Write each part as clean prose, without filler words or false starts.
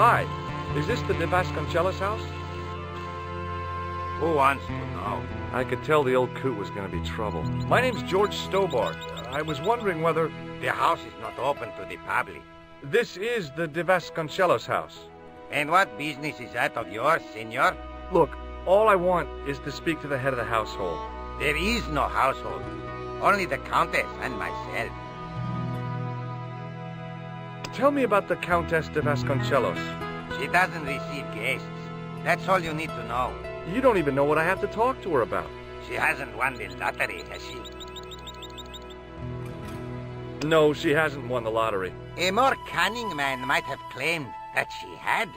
Hi, is this the de Vasconcelos house? Who wants to know? I could tell the old coot was going to be trouble. My name's George Stobart. I was wondering whether... The house is not open to the public. This is the de Vasconcelos house. And what business is that of yours, senor? Look, all I want is to speak to the head of the household. There is no household. Only the Countess and myself. Tell me about the Countess de Vasconcelos. She doesn't receive guests. That's all you need to know. You don't even know what I have to talk to her about. She hasn't won the lottery, has she? No, she hasn't won the lottery. A more cunning man might have claimed that she had.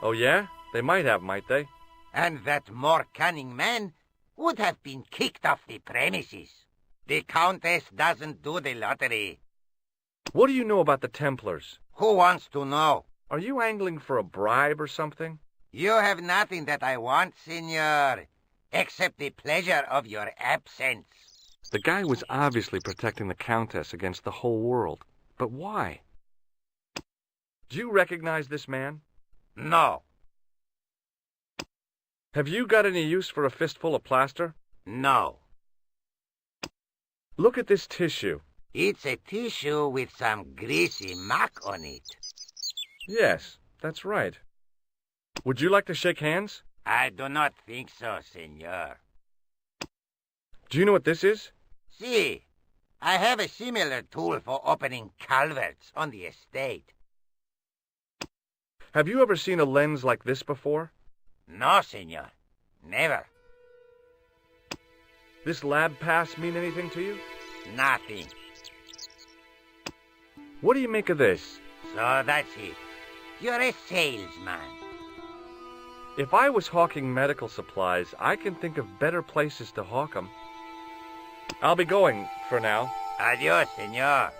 Oh, yeah? They might have, might they? And that more cunning man would have been kicked off the premises. The Countess doesn't do the lottery. What do you know about the Templars? Who wants to know? Are you angling for a bribe or something? You have nothing that I want, senor, except the pleasure of your absence. The guy was obviously protecting the Countess against the whole world. But why? Do you recognize this man? No. Have you got any use for a fistful of plaster? No. Look at this tissue. It's a tissue with some greasy muck on it. Yes, that's right. Would you like to shake hands? I do not think so, senor. Do you know what this is? See, I have a similar tool for opening culverts on the estate. Have you ever seen a lens like this before? No, senor. Never. This lab pass mean anything to you? Nothing. What do you make of this? So that's it. You're a salesman. If I was hawking medical supplies, I can think of better places to hawk them. I'll be going for now. Adios, senor.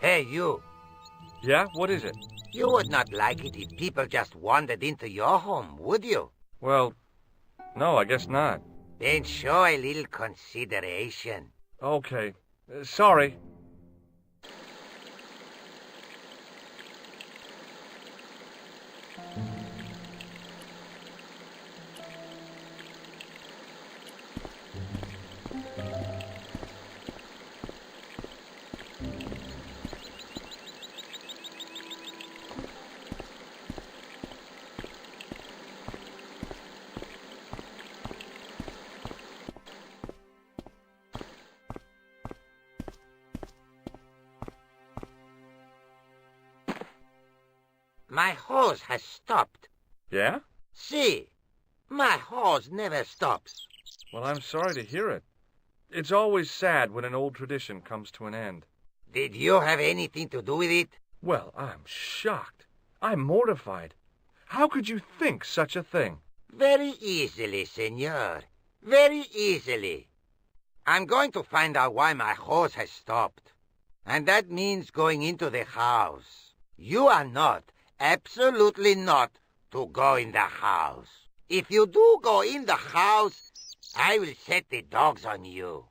Hey, you. Yeah? What is it? You would not like it if people just wandered into your home, would you? Well, no, I guess not. Then show a little consideration. Okay. Sorry. My hose has stopped. Yeah? See, my hose never stops. Well, I'm sorry to hear it. It's always sad when an old tradition comes to an end. Did you have anything to do with it? Well, I'm shocked. I'm mortified. How could you think such a thing? Very easily, senor. Very easily. I'm going to find out why my hose has stopped. And that means going into the house. You are not, absolutely not, to go in the house. If you do go in the house, I will set the dogs on you.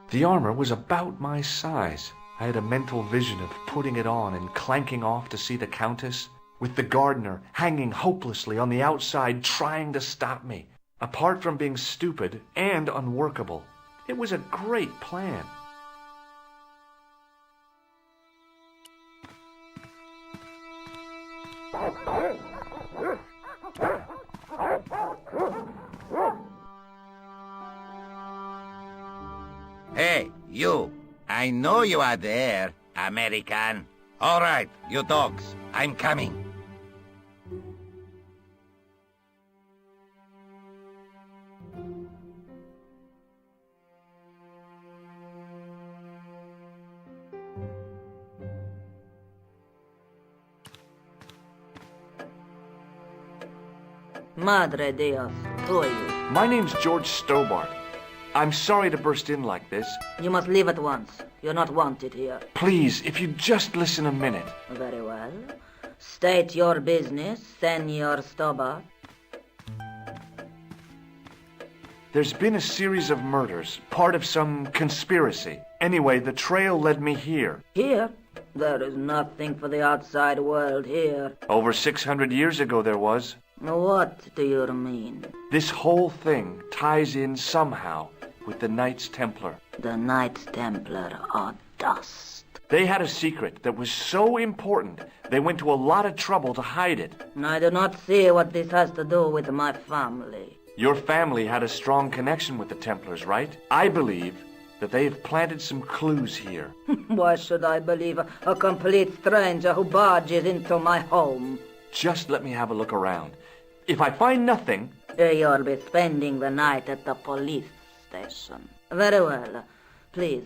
The armor was about my size. I had a mental vision of putting it on and clanking off to see the Countess, with the gardener hanging hopelessly on the outside trying to stop me. Apart from being stupid and unworkable, it was a great plan. Hey, you. I know you are there, American. All right, you dogs. I'm coming. Madre Dios, who are you? My name's George Stobart. I'm sorry to burst in like this. You must leave at once. You're not wanted here. Please, if you'd just listen a minute. Very well. State your business, Senor Stobart. There's been a series of murders, part of some conspiracy. Anyway, the trail led me here. Here? There is nothing for the outside world here. Over 600 years ago there was. What do you mean? This whole thing ties in somehow with the Knights Templar. The Knights Templar are dust. They had a secret that was so important, they went to a lot of trouble to hide it. I do not see what this has to do with my family. Your family had a strong connection with the Templars, right? I believe that they have planted some clues here. Why should I believe a complete stranger who barges into my home? Just let me have a look around. If I find nothing... You'll be spending the night at the police station. Very well. Please,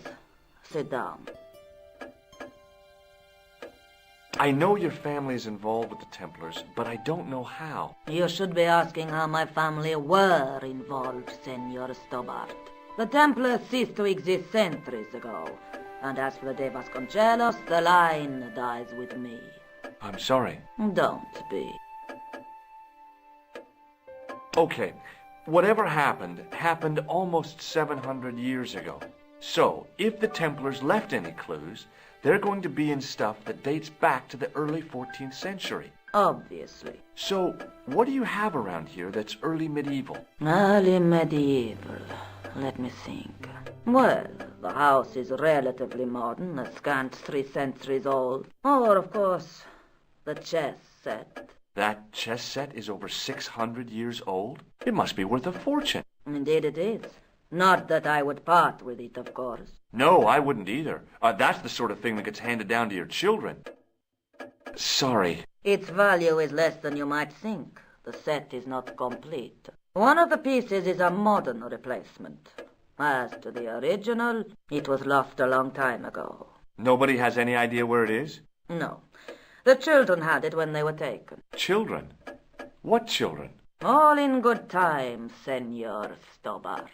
sit down. I know your family is involved with the Templars, but I don't know how. You should be asking how my family were involved, Senor Stobart. The Templars ceased to exist centuries ago. And as for the De Vasconcelos, the line dies with me. I'm sorry. Don't be. Okay, whatever happened almost 700 years ago. So, if the Templars left any clues, they're going to be in stuff that dates back to the early 14th century. Obviously. So, what do you have around here that's early medieval? Early medieval. Let me think. Well, the house is relatively modern, a scant 3 centuries old. Or, of course, the chess set. That chess set is over 600 years old? It must be worth a fortune. Indeed it is. Not that I would part with it, of course. No, I wouldn't either. That's the sort of thing that gets handed down to your children. Sorry. Its value is less than you might think. The set is not complete. One of the pieces is a modern replacement. As to the original, it was lost a long time ago. Nobody has any idea where it is? No. The children had it when they were taken. Children? What children? All in good time, Senor Stobart.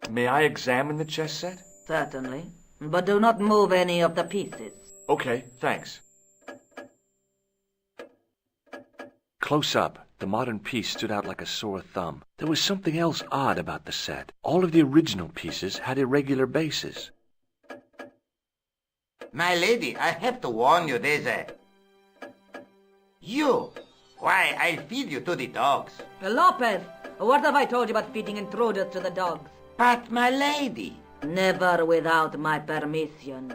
May I examine the chess set? Certainly. But do not move any of the pieces. Okay, thanks. Close up, the modern piece stood out like a sore thumb. There was something else odd about the set. All of the original pieces had irregular bases. My lady, I have to warn you, there's a... You! Why, I'll feed you to the dogs. Lopez, what have I told you about feeding intruders to the dogs? But, my lady... Never without my permission.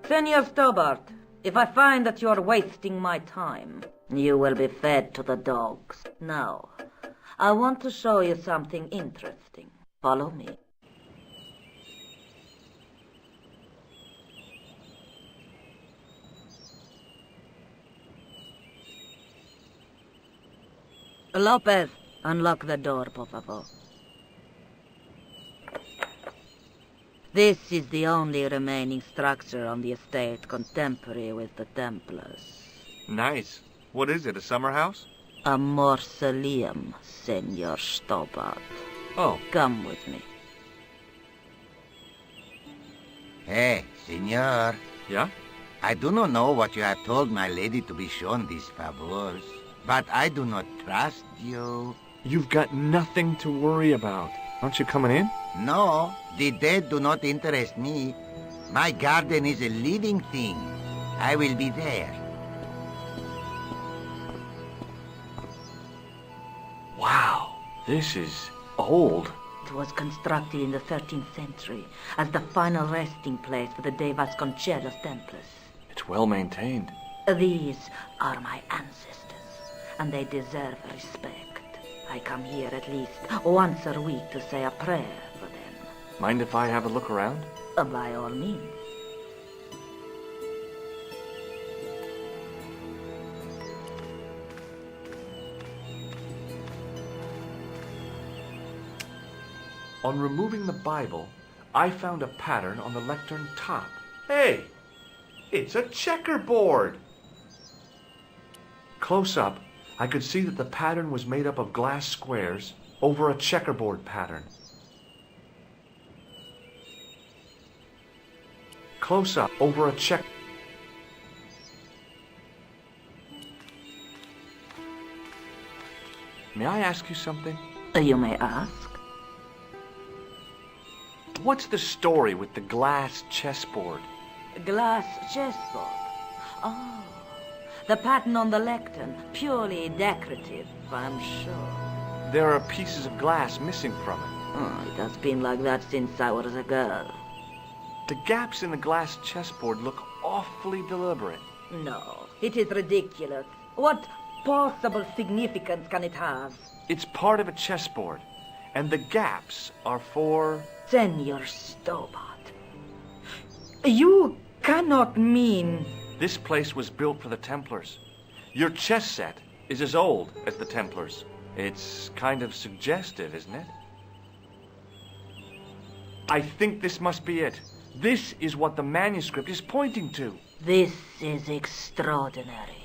Senor Stobart, if I find that you're wasting my time, you will be fed to the dogs. Now, I want to show you something interesting. Follow me. Lopez, unlock the door, por favor. This is the only remaining structure on the estate contemporary with the Templars. Nice. What is it, a summer house? A mausoleum, Senor Stobart. Oh. Come with me. Hey, senor. Yeah? I do not know what you have told my lady to be shown these favors, but I do not trust you. You've got nothing to worry about. Aren't you coming in? No, the dead do not interest me. My garden is a living thing. I will be there. Wow, this is old. It was constructed in the 13th century as the final resting place for the De Vasconcelos Templars. It's well maintained. These are my ancestors, and they deserve respect. I come here at least once a week to say a prayer for them. Mind if I have a look around? By all means. On removing the Bible, I found a pattern on the lectern top. Hey! It's a checkerboard! Close up, I could see that the pattern was made up of glass squares over a checkerboard pattern. Close up, over a check... May I ask you something? You may ask. What's the story with the glass chessboard? Glass chessboard. Oh, the pattern on the lectern. Purely decorative, I'm sure. There are pieces of glass missing from it. Oh, it has been like that since I was a girl. The gaps in the glass chessboard look awfully deliberate. No, it is ridiculous. What possible significance can it have? It's part of a chessboard, and the gaps are for... Senor Stobart. You cannot mean... This place was built for the Templars. Your chess set is as old as the Templars. It's kind of suggestive, isn't it? I think this must be it. This is what the manuscript is pointing to. This is extraordinary.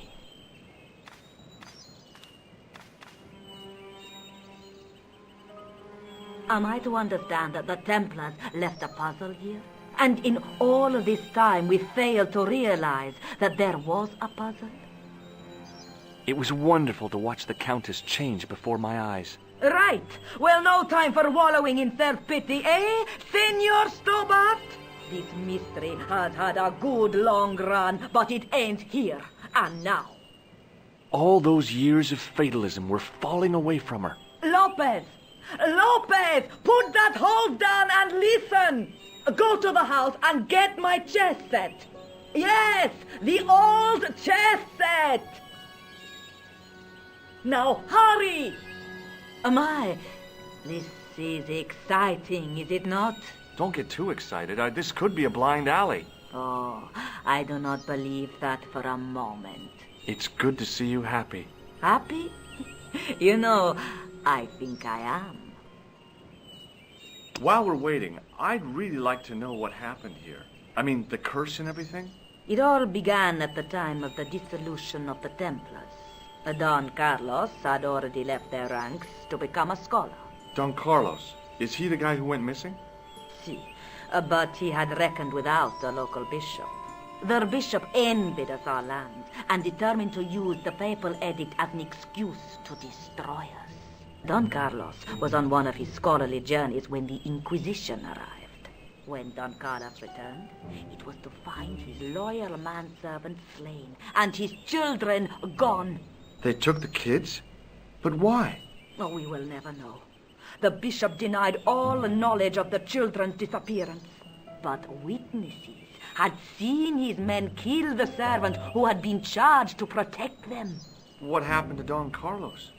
Am I to understand that the Templars left a puzzle here? And in all of this time we failed to realize that there was a puzzle? It was wonderful to watch the Countess change before my eyes. Right. Well, no time for wallowing in self-pity, eh, Senor Stobart? This mystery has had a good long run, but it ends here and now. All those years of fatalism were falling away from her. Lopez! Lopez! Put that hose down and listen! Go to the house and get my chess set. Yes, the old chess set! Now hurry! My, this is exciting, is it not? Don't get too excited. This could be a blind alley. Oh, I do not believe that for a moment. It's good to see you happy. Happy? You know, I think I am. While we're waiting, I'd really like to know what happened here. I mean, the curse and everything? It all began at the time of the dissolution of the Templars. Don Carlos had already left their ranks to become a scholar. Don Carlos, is he the guy who went missing? Si, but he had reckoned without the local bishop. Their bishop envied us our lands and determined to use the papal edict as an excuse to destroy us. Don Carlos was on one of his scholarly journeys when the Inquisition arrived. When Don Carlos returned, it was to find his loyal manservant slain and his children gone. They took the kids? But why? Oh, we will never know. The bishop denied all knowledge of the children's disappearance. But witnesses had seen his men kill the servant who had been charged to protect them. What happened to Don Carlos?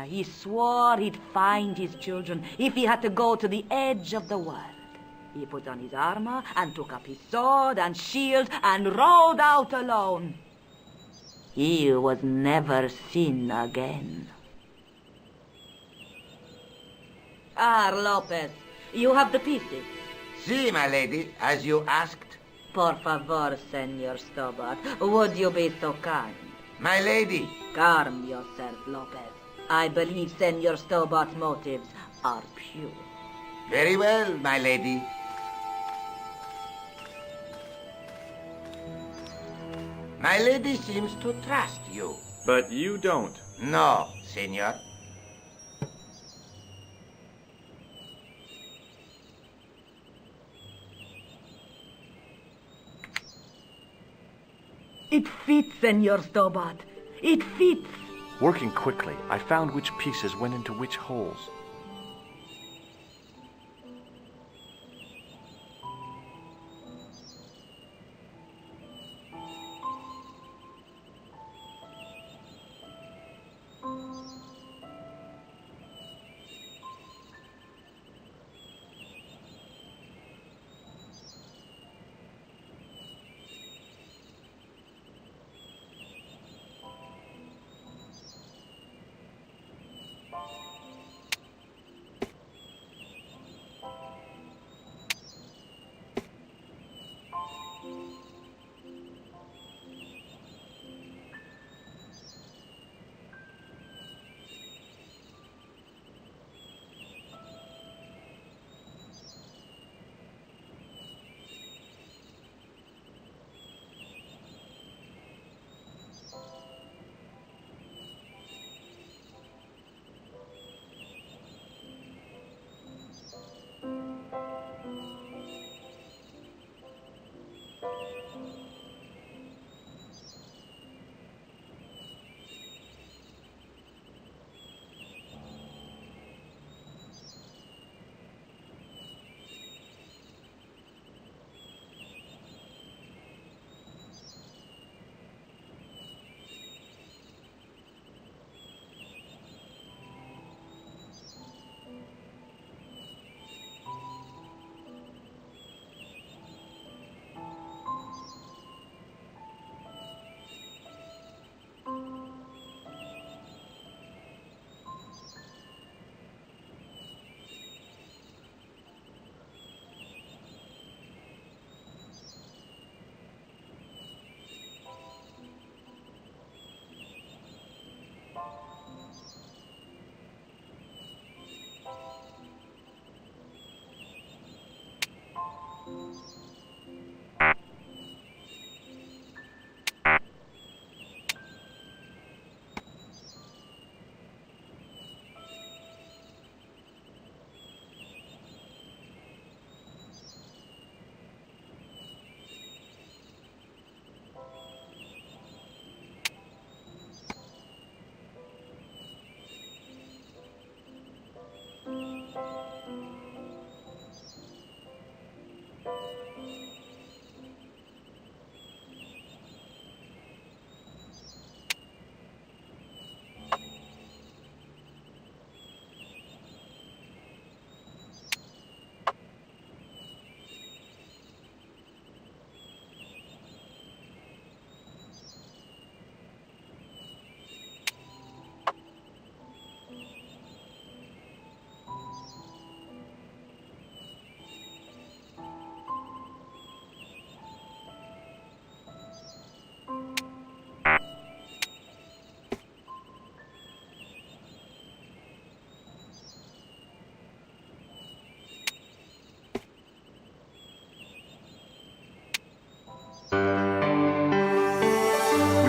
He swore he'd find his children if he had to go to the edge of the world. He put on his armor and took up his sword and shield and rode out alone. He was never seen again. Lopez, you have the pieces. Si, my lady, as you asked. Por favor, Senor Stobart, would you be so kind? My lady. Calm yourself, Lopez. I believe Senor Stobart's motives are pure. Very well, my lady. My lady seems to trust you. But you don't. No, senor. It fits, Senor Stobart. It fits. Working quickly, I found which pieces went into which holes.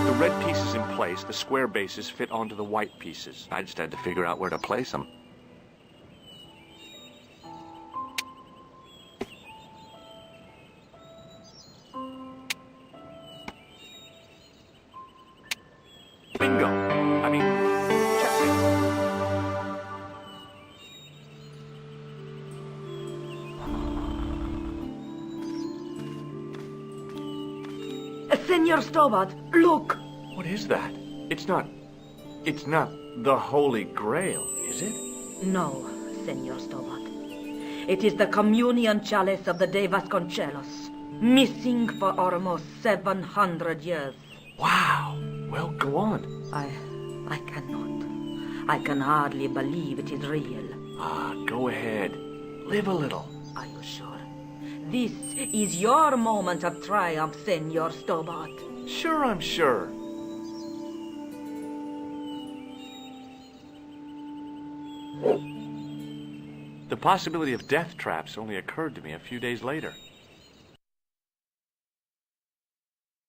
The red pieces in place, the square bases fit onto the white pieces. I just had to figure out where to place them. Bingo! I mean, checkmate. Senor Stobart, look! What is that? It's not the Holy Grail, is it? No, Senor Stobart. It is the communion chalice of the De Vasconcelos, missing for almost 700 years. Wow! Well, go on. I cannot. I can hardly believe it is real. Go ahead. Live a little. Are you sure? This is your moment of triumph, Senor Stobart. Sure, I'm sure. The possibility of death traps only occurred to me a few days later.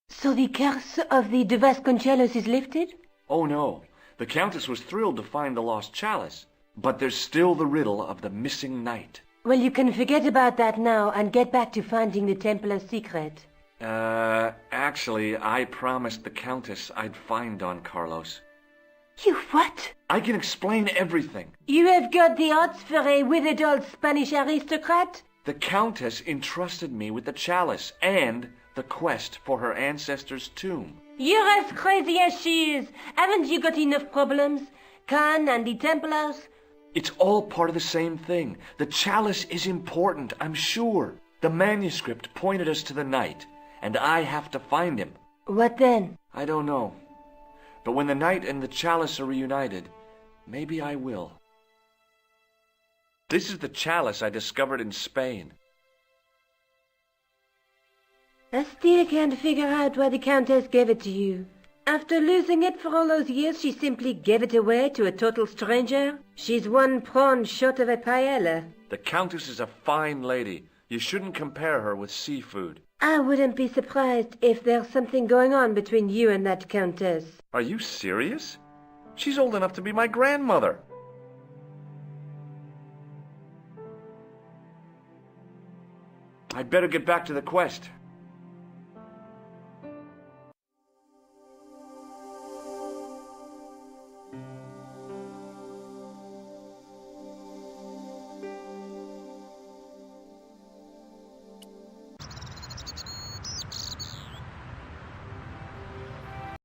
So the curse of the De Vasconcelos is lifted? Oh no, the Countess was thrilled to find the lost chalice, but there's still the riddle of the missing knight. Well, you can forget about that now and get back to finding the Templar's secret. Actually, I promised the Countess I'd find Don Carlos. You what? I can explain everything. You have got the odds for a withered old Spanish aristocrat? The Countess entrusted me with the chalice and the quest for her ancestor's tomb. You're as crazy as she is. Haven't you got enough problems? Khan and the Templars? It's all part of the same thing. The chalice is important, I'm sure. The manuscript pointed us to the knight, and I have to find him. What then? I don't know. But when the knight and the chalice are reunited, maybe I will. This is the chalice I discovered in Spain. I still can't figure out why the Countess gave it to you. After losing it for all those years, she simply gave it away to a total stranger? She's one prawn short of a paella. The Countess is a fine lady. You shouldn't compare her with seafood. I wouldn't be surprised if there's something going on between you and that Countess. Are you serious? She's old enough to be my grandmother. I'd better get back to the quest.